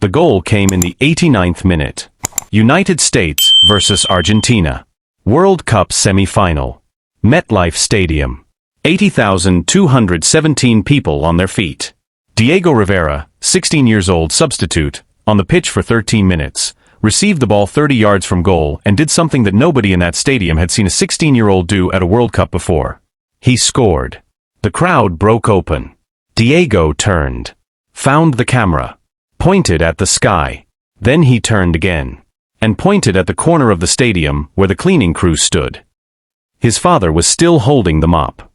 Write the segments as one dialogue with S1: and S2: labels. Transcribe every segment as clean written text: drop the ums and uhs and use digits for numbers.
S1: The goal came in the 89th minute. United States versus Argentina. World Cup Semifinal. MetLife Stadium. 80,217 people on their feet. Diego Rivera, 16 years old substitute, on the pitch for 13 minutes, received the ball 30 yards from goal and did something that nobody in that stadium had seen a 16-year-old do at a World Cup before. He scored. The crowd broke open. Diego turned, found the camera, pointed at the sky. Then he turned again, and pointed at the corner of the stadium where the cleaning crew stood. His father was still holding the mop.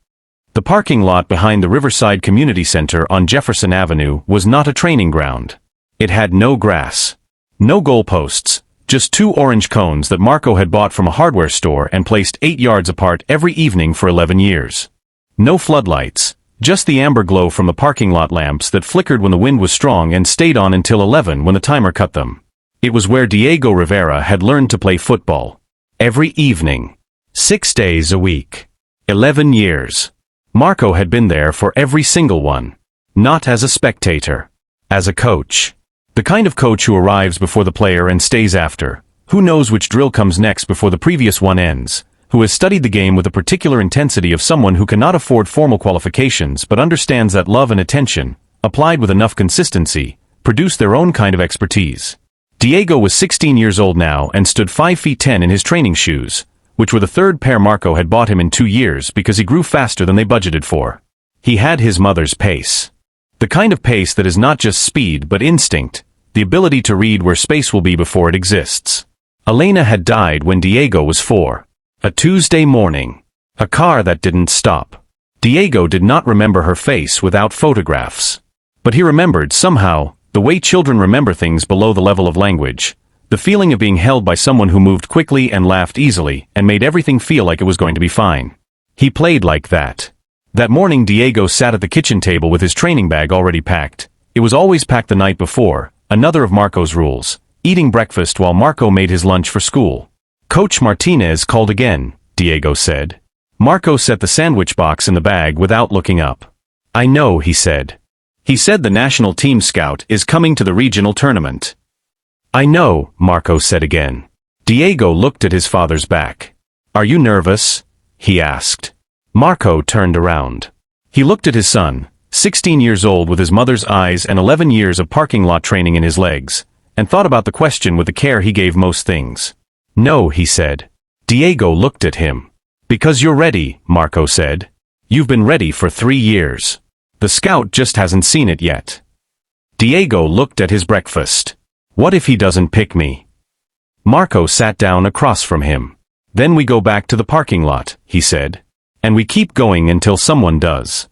S1: The parking lot behind the Riverside Community Center on Jefferson Avenue was not a training ground. It had no grass, no goalposts, just 2 orange cones that Marco had bought from a hardware store and placed 8 yards apart every evening for 11 years. No floodlights, just the amber glow from the parking lot lamps that flickered when the wind was strong and stayed on until 11 when the timer cut them. It was where Diego Rivera had learned to play football. Every evening. 6 days a week. 11 years. Marco had been there for every single one. Not as a spectator. As a coach. The kind of coach who arrives before the player and stays after. Who knows which drill comes next before the previous one ends. Who has studied the game with a particular intensity of someone who cannot afford formal qualifications but understands that love and attention, applied with enough consistency, produce their own kind of expertise. Diego was 16 years old now and stood 5 feet 10 in his training shoes, which were the 3rd pair Marco had bought him in 2 years because he grew faster than they budgeted for. He had his mother's pace. The kind of pace that is not just speed but instinct, the ability to read where space will be before it exists. Elena had died when Diego was 4. A Tuesday morning. A car that didn't stop. Diego did not remember her face without photographs. But he remembered, somehow, the way children remember things below the level of language. The feeling of being held by someone who moved quickly and laughed easily and made everything feel like it was going to be fine. He played like that. That morning Diego sat at the kitchen table with his training bag already packed. It was always packed the night before, another of Marco's rules, eating breakfast while Marco made his lunch for school. Coach Martinez called again, Diego said. Marco set the sandwich box in the bag without looking up. I know, he said. He said the national team scout is coming to the regional tournament. I know, Marco said again. Diego looked at his father's back. Are you nervous? He asked. Marco turned around. He looked at his son, 16 years old with his mother's eyes and 11 years of parking lot training in his legs, and thought about the question with the care he gave most things. No, he said. Diego looked at him. Because you're ready, Marco said. You've been ready for 3 years. The scout just hasn't seen it yet. Diego looked at his breakfast. What if he doesn't pick me? Marco sat down across from him. Then we go back to the parking lot, he said. And we keep going until someone does.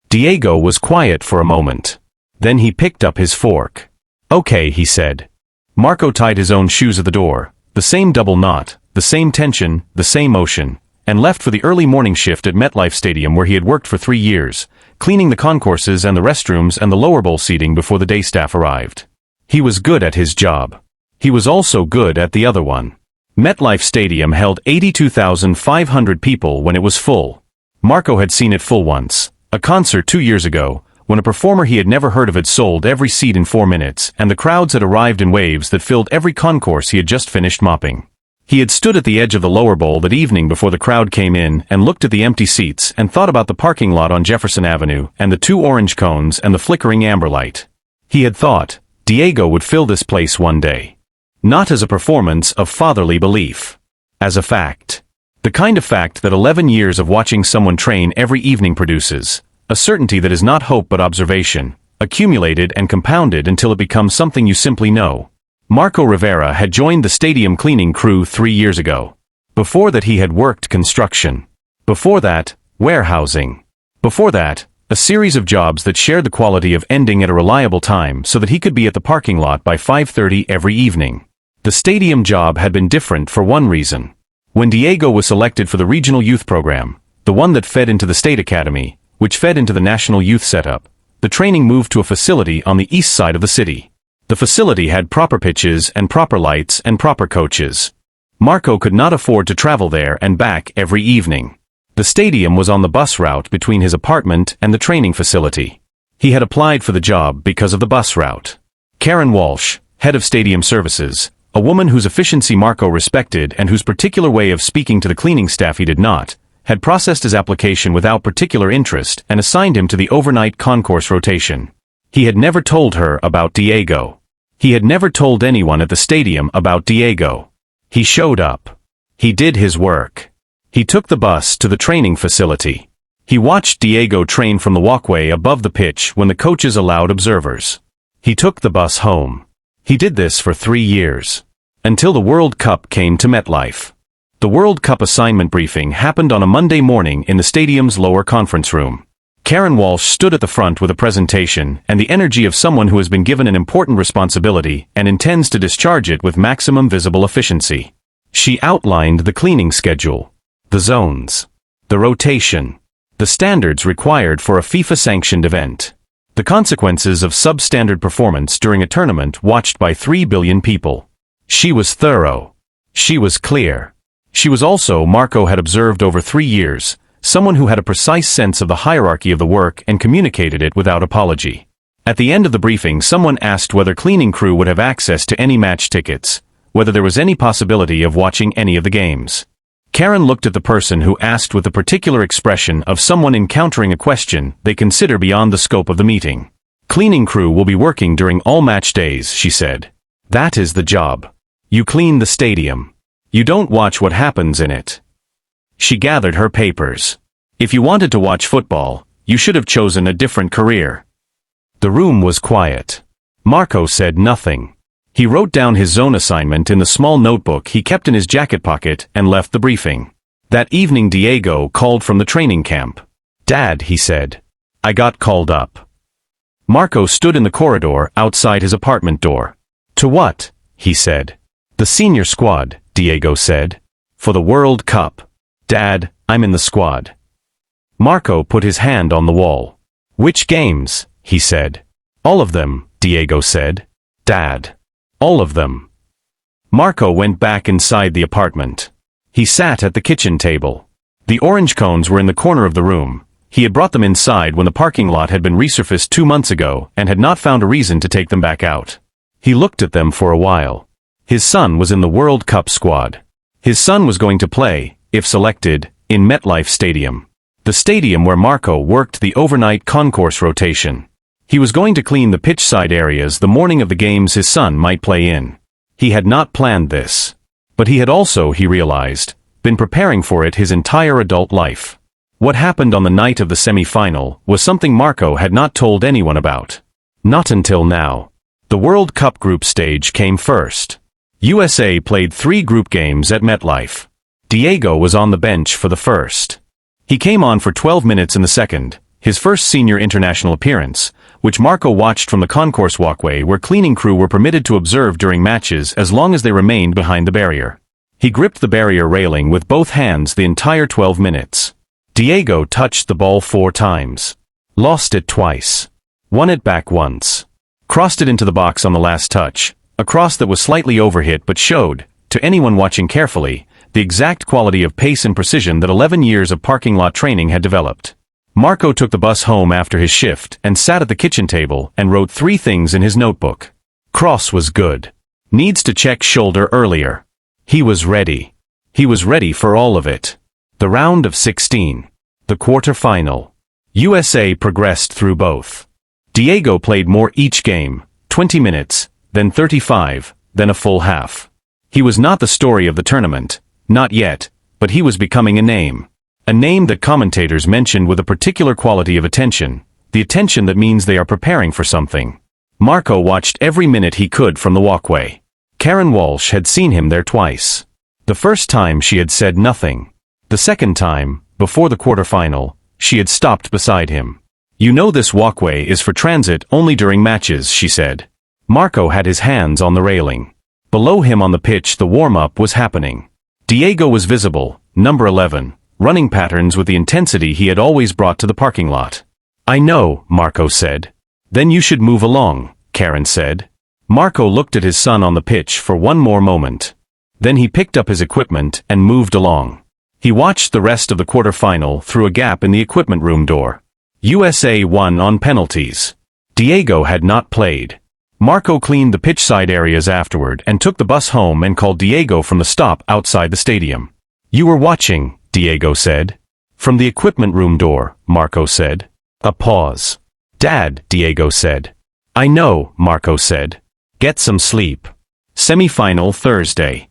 S1: Diego was quiet for a moment. Then he picked up his fork. Okay, he said. Marco tied his own shoes at the door. The same double knot, the same tension, the same motion, and left for the early morning shift at MetLife Stadium where he had worked for 3 years, cleaning the concourses and the restrooms and the lower bowl seating before the day staff arrived. He was good at his job. He was also good at the other one. MetLife Stadium held 82,500 people when it was full. Marco had seen it full once, a concert 2 years ago, when a performer he had never heard of had sold every seat in 4 minutes, and the crowds had arrived in waves that filled every concourse he had just finished mopping. He had stood at the edge of the lower bowl that evening before the crowd came in and looked at the empty seats and thought about the parking lot on Jefferson Avenue and the 2 orange cones and the flickering amber light. He had thought, Diego would fill this place one day. Not as a performance of fatherly belief. As a fact. The kind of fact that 11 years of watching someone train every evening produces. A certainty that is not hope but observation, accumulated and compounded until it becomes something you simply know. Marco Rivera had joined the stadium cleaning crew 3 years ago. Before that he had worked construction. Before that, warehousing. Before that, a series of jobs that shared the quality of ending at a reliable time so that he could be at the parking lot by 5:30 every evening. The stadium job had been different for one reason. When Diego was selected for the regional youth program, the one that fed into the state academy, which fed into the national youth setup, the training moved to a facility on the east side of the city. The facility had proper pitches and proper lights and proper coaches. Marco could not afford to travel there and back every evening. The stadium was on the bus route between his apartment and the training facility. He had applied for the job because of the bus route. Karen Walsh, head of stadium services, a woman whose efficiency Marco respected and whose particular way of speaking to the cleaning staff he did not, had processed his application without particular interest and assigned him to the overnight concourse rotation. He had never told her about Diego. He had never told anyone at the stadium about Diego. He showed up. He did his work. He took the bus to the training facility. He watched Diego train from the walkway above the pitch when the coaches allowed observers. He took the bus home. He did this for 3 years. Until the World Cup came to MetLife. The World Cup assignment briefing happened on a Monday morning in the stadium's lower conference room. Karen Walsh stood at the front with a presentation and the energy of someone who has been given an important responsibility and intends to discharge it with maximum visible efficiency. She outlined the cleaning schedule, the zones, the rotation, the standards required for a FIFA-sanctioned event, the consequences of substandard performance during a tournament watched by 3 billion people. She was thorough. She was clear. She was also, Marco had observed over 3 years, someone who had a precise sense of the hierarchy of the work and communicated it without apology. At the end of the briefing, someone asked whether cleaning crew would have access to any match tickets, whether there was any possibility of watching any of the games. Karen looked at the person who asked with the particular expression of someone encountering a question they consider beyond the scope of the meeting. Cleaning crew will be working during all match days, she said. That is the job. You clean the stadium. You don't watch what happens in it. She gathered her papers. If you wanted to watch football, you should have chosen a different career. The room was quiet. Marco said nothing. He wrote down his zone assignment in the small notebook he kept in his jacket pocket and left the briefing. That evening Diego called from the training camp. "Dad," he said. "I got called up." Marco stood in the corridor outside his apartment door. "To what?" he said. "The senior squad," Diego said. "For the World Cup. Dad, I'm in the squad." Marco put his hand on the wall. "Which games?" he said. "All of them," Diego said. "Dad. All of them." Marco went back inside the apartment. He sat at the kitchen table. The orange cones were in the corner of the room. He had brought them inside when the parking lot had been resurfaced 2 months ago and had not found a reason to take them back out. He looked at them for a while. His son was in the World Cup squad. His son was going to play, if selected, in MetLife Stadium. The stadium where Marco worked the overnight concourse rotation. He was going to clean the pitch-side areas the morning of the games his son might play in. He had not planned this. But he had also, he realized, been preparing for it his entire adult life. What happened on the night of the semi-final was something Marco had not told anyone about. Not until now. The World Cup group stage came first. USA played 3 group games at MetLife. Diego was on the bench for the first. He came on for 12 minutes in the second, his first senior international appearance, which Marco watched from the concourse walkway where cleaning crew were permitted to observe during matches as long as they remained behind the barrier. He gripped the barrier railing with both hands the entire 12 minutes. Diego touched the ball 4 times. Lost it twice. Won it back once. Crossed it into the box on the last touch, a cross that was slightly overhit but showed, to anyone watching carefully, the exact quality of pace and precision that 11 years of parking lot training had developed. Marco took the bus home after his shift and sat at the kitchen table and wrote 3 things in his notebook. Cross was good. Needs to check shoulder earlier. He was ready. He was ready for all of it. The round of 16. The quarter-final. USA progressed through both. Diego played more each game, 20 minutes, then 35, then a full half. He was not the story of the tournament, not yet, but he was becoming a name. A name that commentators mentioned with a particular quality of attention, the attention that means they are preparing for something. Marco watched every minute he could from the walkway. Karen Walsh had seen him there twice. The first time she had said nothing. The second time, before the quarterfinal, she had stopped beside him. "You know this walkway is for transit only during matches," she said. Marco had his hands on the railing. Below him on the pitch the warm-up was happening. Diego was visible, number 11, running patterns with the intensity he had always brought to the parking lot. "I know," Marco said. "Then you should move along," Karen said. Marco looked at his son on the pitch for one more moment. Then he picked up his equipment and moved along. He watched the rest of the quarterfinal through a gap in the equipment room door. USA won on penalties. Diego had not played. Marco cleaned the pitch side areas afterward and took the bus home and called Diego from the stop outside the stadium. "You were watching," Diego said. "From the equipment room door," Marco said. A pause. "Dad," Diego said. "I know," Marco said. "Get some sleep." Semifinal Thursday.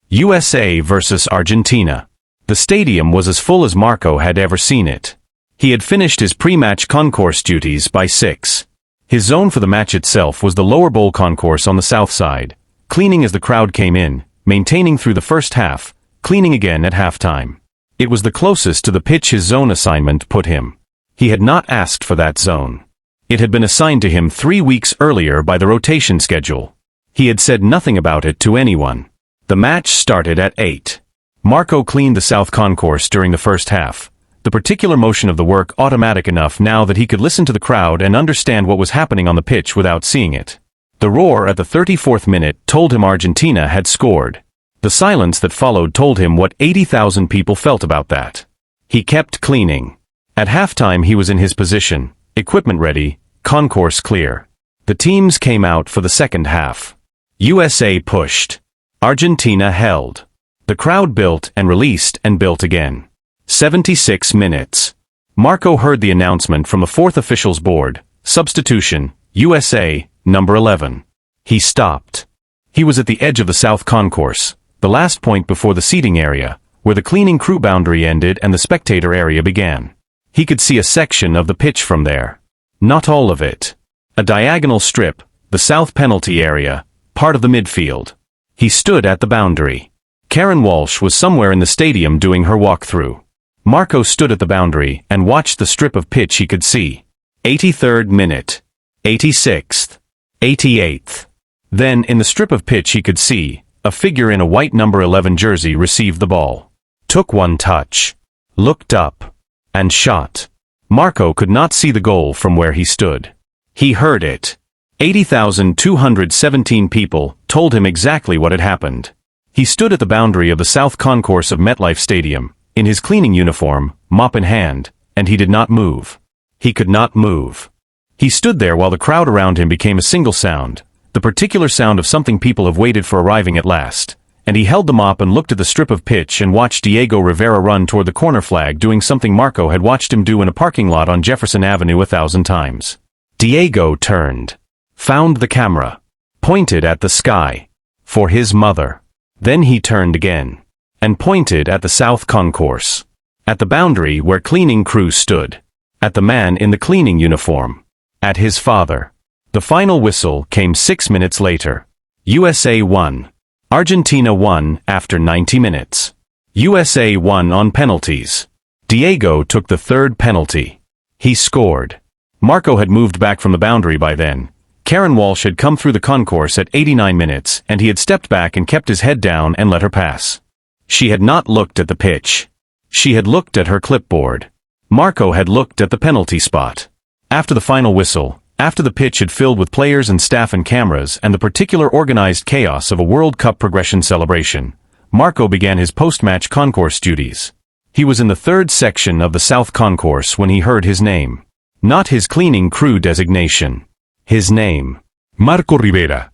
S1: USA versus Argentina. The stadium was as full as Marco had ever seen it. He had finished his pre-match concourse duties by 6. His zone for the match itself was the lower bowl concourse on the south side, cleaning as the crowd came in, maintaining through the first half, cleaning again at halftime. It was the closest to the pitch his zone assignment put him. He had not asked for that zone. It had been assigned to him 3 weeks earlier by the rotation schedule. He had said nothing about it to anyone. The match started at 8. Marco cleaned the south concourse during the first half, the particular motion of the work automatic enough now that he could listen to the crowd and understand what was happening on the pitch without seeing it. The roar at the 34th minute told him Argentina had scored. The silence that followed told him what 80,000 people felt about that. He kept cleaning. At halftime he was in his position, equipment ready, concourse clear. The teams came out for the second half. USA pushed. Argentina held. The crowd built and released and built again. 76 minutes. Marco heard the announcement from the fourth officials board, substitution, USA, number 11. He stopped. He was at the edge of the south concourse, the last point before the seating area, where the cleaning crew boundary ended and the spectator area began. He could see a section of the pitch from there. Not all of it. A diagonal strip, the south penalty area, part of the midfield. He stood at the boundary. Karen Walsh was somewhere in the stadium doing her walkthrough. Marco stood at the boundary and watched the strip of pitch he could see. 83rd minute. 86th. 88th. Then, in the strip of pitch he could see, a figure in a white number 11 jersey received the ball. Took one touch. Looked up. And shot. Marco could not see the goal from where he stood. He heard it. 80,217 people told him exactly what had happened. He stood at the boundary of the south concourse of MetLife Stadium, in his cleaning uniform, mop in hand, and he did not move. He could not move. He stood there while the crowd around him became a single sound, the particular sound of something people have waited for arriving at last, and he held the mop and looked at the strip of pitch and watched Diego Rivera run toward the corner flag doing something Marco had watched him do in a parking lot on Jefferson Avenue 1,000 times. Diego turned. Found the camera. Pointed at the sky. For his mother. Then he turned again. And pointed at the south concourse. At the boundary where cleaning crews stood. At the man in the cleaning uniform. At his father. The final whistle came 6 minutes later. USA won. Argentina won after 90 minutes. USA won on penalties. Diego took the third penalty. He scored. Marco had moved back from the boundary by then. Karen Walsh had come through the concourse at 89 minutes and he had stepped back and kept his head down and let her pass. She had not looked at the pitch. She had looked at her clipboard. Marco had looked at the penalty spot. After the final whistle, after the pitch had filled with players and staff and cameras and the particular organized chaos of a World Cup progression celebration, Marco began his post-match concourse duties. He was in the third section of the south concourse when he heard his name. Not his cleaning crew designation. His name. Marco Rivera.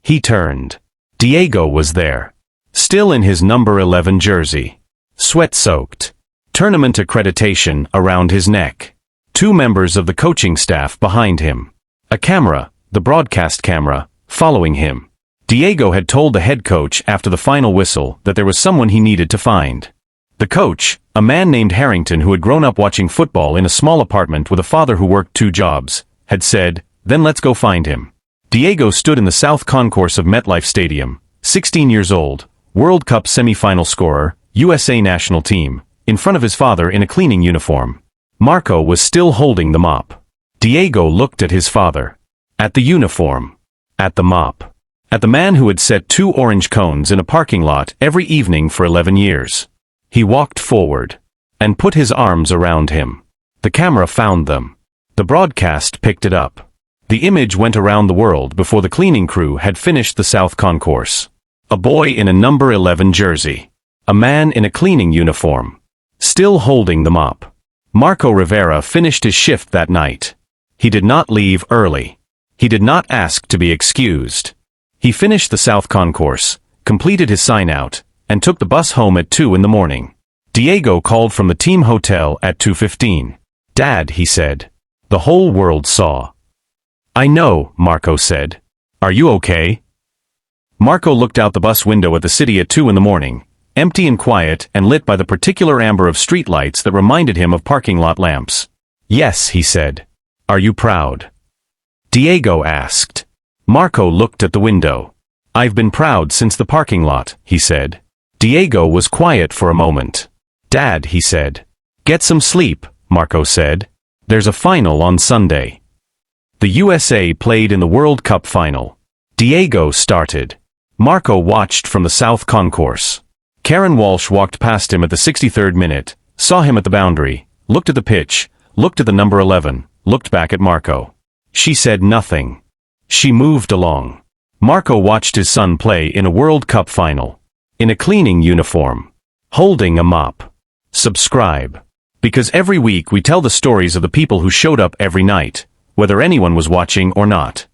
S1: He turned. Diego was there. Still in his number 11 jersey. Sweat-soaked. Tournament accreditation around his neck. 2 members of the coaching staff behind him. A camera, the broadcast camera, following him. Diego had told the head coach after the final whistle that there was someone he needed to find. The coach, a man named Harrington who had grown up watching football in a small apartment with a father who worked 2 jobs, had said, "Then let's go find him." Diego stood in the south concourse of MetLife Stadium, 16 years old, World Cup semifinal scorer, USA national team, in front of his father in a cleaning uniform. Marco was still holding the mop. Diego looked at his father. At the uniform. At the mop. At the man who had set 2 orange cones in a parking lot every evening for 11 years. He walked forward. And put his arms around him. The camera found them. The broadcast picked it up. The image went around the world before the cleaning crew had finished the south concourse. A boy in a number 11 jersey. A man in a cleaning uniform. Still holding the mop. Marco Rivera finished his shift that night. He did not leave early. He did not ask to be excused. He finished the South Concourse, completed his sign-out, and took the bus home at 2 in the morning. Diego called from the team hotel at 2:15. "Dad," he said. The whole world saw. "I know," Marco said. "Are you okay?" Marco looked out the bus window at the city at 2 in the morning, empty and quiet and lit by the particular amber of streetlights that reminded him of parking lot lamps. "Yes," he said. "Are you proud?" Diego asked. Marco looked at the window. "I've been proud since the parking lot," he said. Diego was quiet for a moment. "Dad," he said. "Get some sleep," Marco said. "There's a final on Sunday." The USA played in the World Cup final. Diego started. Marco watched from the South Concourse. Karen Walsh walked past him at the 63rd minute, saw him at the boundary, looked at the pitch, looked at the number 11, looked back at Marco. She said nothing. She moved along. Marco watched his son play in a World Cup final. In a cleaning uniform. Holding a mop. Subscribe. Because every week we tell the stories of the people who showed up every night, whether anyone was watching or not.